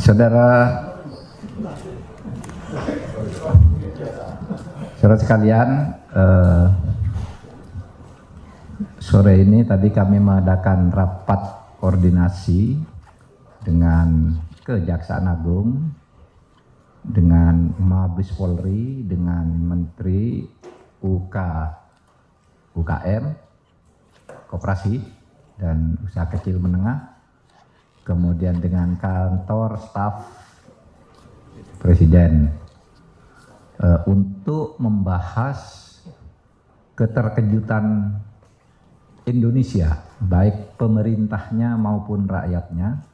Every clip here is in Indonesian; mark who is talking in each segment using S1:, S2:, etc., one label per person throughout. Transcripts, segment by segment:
S1: Saudara sekalian, sore ini tadi kami mengadakan rapat koordinasi dengan Kejaksaan Agung, dengan Mabes Polri, dengan Menteri UKM, Koperasi dan Usaha Kecil Menengah, kemudian dengan kantor staf Presiden untuk membahas keterkejutan Indonesia, baik pemerintahnya maupun rakyatnya,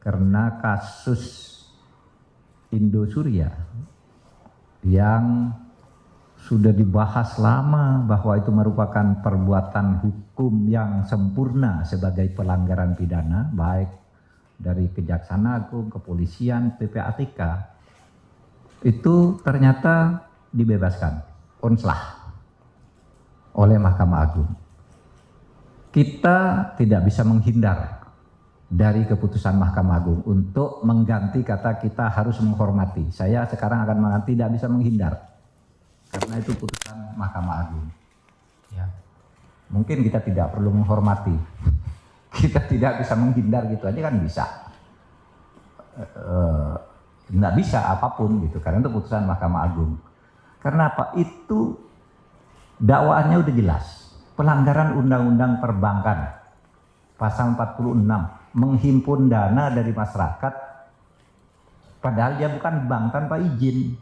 S1: karena kasus Indosuria yang sudah dibahas lama bahwa itu merupakan perbuatan hukum yang sempurna sebagai pelanggaran pidana, baik dari Kejaksaan Agung, Kepolisian, PPATK, itu ternyata dibebaskan, onslah oleh Mahkamah Agung. Kita tidak bisa menghindar dari keputusan Mahkamah Agung. Untuk mengganti kata kita harus menghormati. Saya sekarang akan mengatakan tidak bisa menghindar, karena itu putusan Mahkamah Agung. Ya. Mungkin kita tidak perlu menghormati. Kita tidak bisa menghindar gitu aja kan bisa. Nggak bisa apapun gitu, karena itu putusan Mahkamah Agung. Karena apa? Itu dakwaannya udah jelas. Pelanggaran Undang-Undang Perbankan pasal 46, menghimpun dana dari masyarakat padahal dia bukan bank tanpa izin.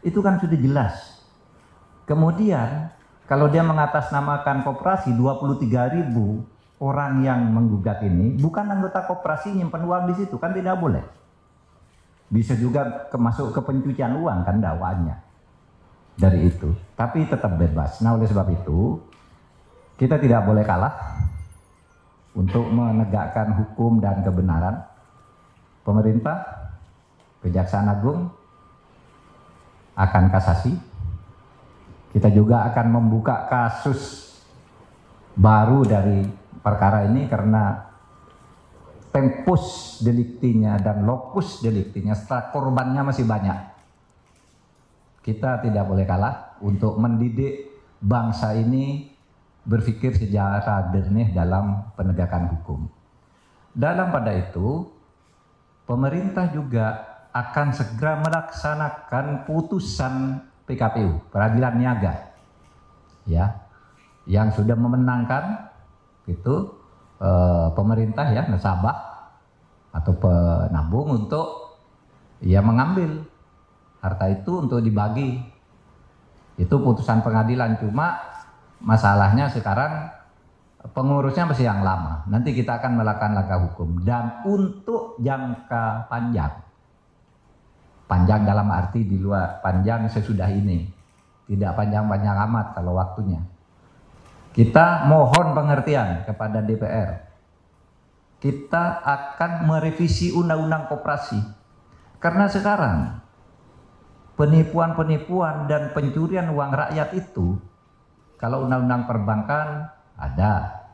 S1: Itu kan sudah jelas. Kemudian kalau dia mengatasnamakan koperasi, 23.000 orang yang menggugat ini bukan anggota koperasi nyimpen uang di situ, kan tidak boleh. Bisa juga masuk ke pencucian uang kan dakwaannya dari itu, tapi tetap bebas. Nah, oleh sebab itu kita tidak boleh kalah untuk menegakkan hukum dan kebenaran. Pemerintah, Kejaksaan Agung akan kasasi. Kita juga akan membuka kasus baru dari perkara ini karena tempus deliktinya dan locus deliktinya setelah korbannya masih banyak. Kita tidak boleh kalah untuk mendidik bangsa ini berpikir secara jernih dalam penegakan hukum. Dalam pada itu, pemerintah juga akan segera melaksanakan putusan PKPU, Peradilan Niaga, ya, yang sudah memenangkan itu pemerintah ya, nasabah atau penabung untuk ya mengambil harta itu untuk dibagi. Itu putusan pengadilan, cuma masalahnya sekarang pengurusnya masih yang lama. Nanti kita akan melakukan langkah hukum. Dan untuk jangka panjang, panjang dalam arti di luar panjang sesudah ini, tidak panjang-panjang amat kalau waktunya, kita mohon pengertian kepada DPR. Kita akan merevisi Undang-Undang Koperasi, karena sekarang penipuan-penipuan dan pencurian uang rakyat itu, kalau Undang-Undang Perbankan ada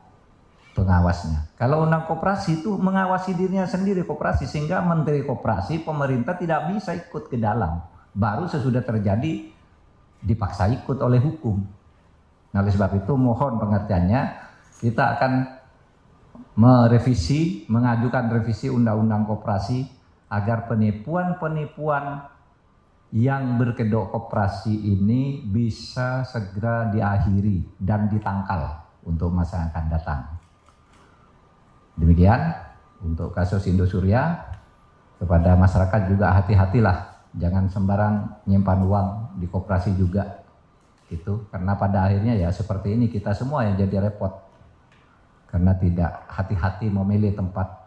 S1: pengawasnya. Kalau Undang Koperasi itu mengawasi dirinya sendiri koperasi, sehingga Menteri Koperasi, pemerintah tidak bisa ikut ke dalam. Baru sesudah terjadi dipaksa ikut oleh hukum. Nah, oleh sebab itu mohon pengertiannya, kita akan mengajukan revisi Undang-Undang Koperasi agar penipuan-penipuan yang berkedok koperasi ini bisa segera diakhiri dan ditangkal untuk masa yang akan datang. Demikian untuk kasus Indosuria. Kepada masyarakat juga hati-hatilah, jangan sembarang nyimpan uang di koperasi juga gitu, karena pada akhirnya ya seperti ini, kita semua yang jadi repot karena tidak hati-hati memilih tempat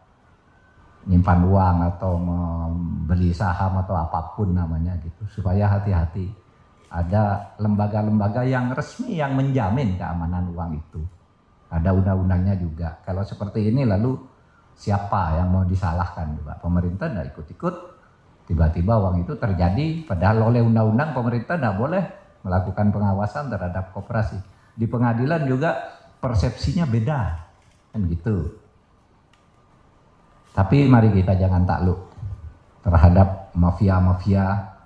S1: nyimpan uang atau membeli saham atau apapun namanya gitu. Supaya hati-hati, ada lembaga-lembaga yang resmi yang menjamin keamanan uang itu, ada undang-undangnya juga. Kalau seperti ini lalu siapa yang mau disalahkan? Pemerintah tidak ikut-ikut, tiba-tiba uang itu terjadi, padahal oleh undang-undang pemerintah tidak boleh melakukan pengawasan terhadap koperasi. Di pengadilan juga persepsinya beda kan gitu. Tapi mari kita jangan takluk terhadap mafia-mafia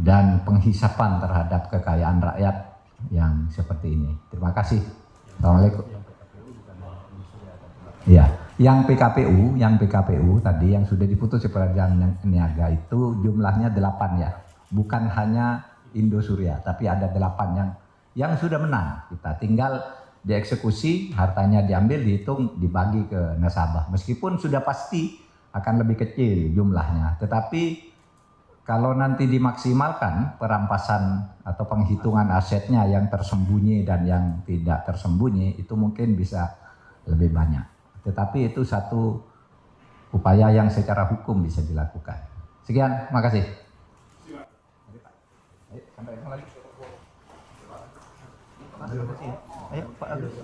S1: dan penghisapan terhadap kekayaan rakyat yang seperti ini. Terima kasih. Assalamualaikum. Ya, yang PKPU tadi yang sudah diputus peradilan niaga itu jumlahnya 8 ya. Bukan hanya Indosuria, tapi ada 8 yang sudah menang. Kita tinggal dieksekusi, hartanya diambil, dihitung, dibagi ke nasabah. Meskipun sudah pasti akan lebih kecil jumlahnya, tetapi kalau nanti dimaksimalkan perampasan atau penghitungan asetnya yang tersembunyi dan yang tidak tersembunyi, itu mungkin bisa lebih banyak. Tetapi itu satu upaya yang secara hukum bisa dilakukan. Sekian, makasih. Ayo, sampai lagi. Ayo, Pak Agus.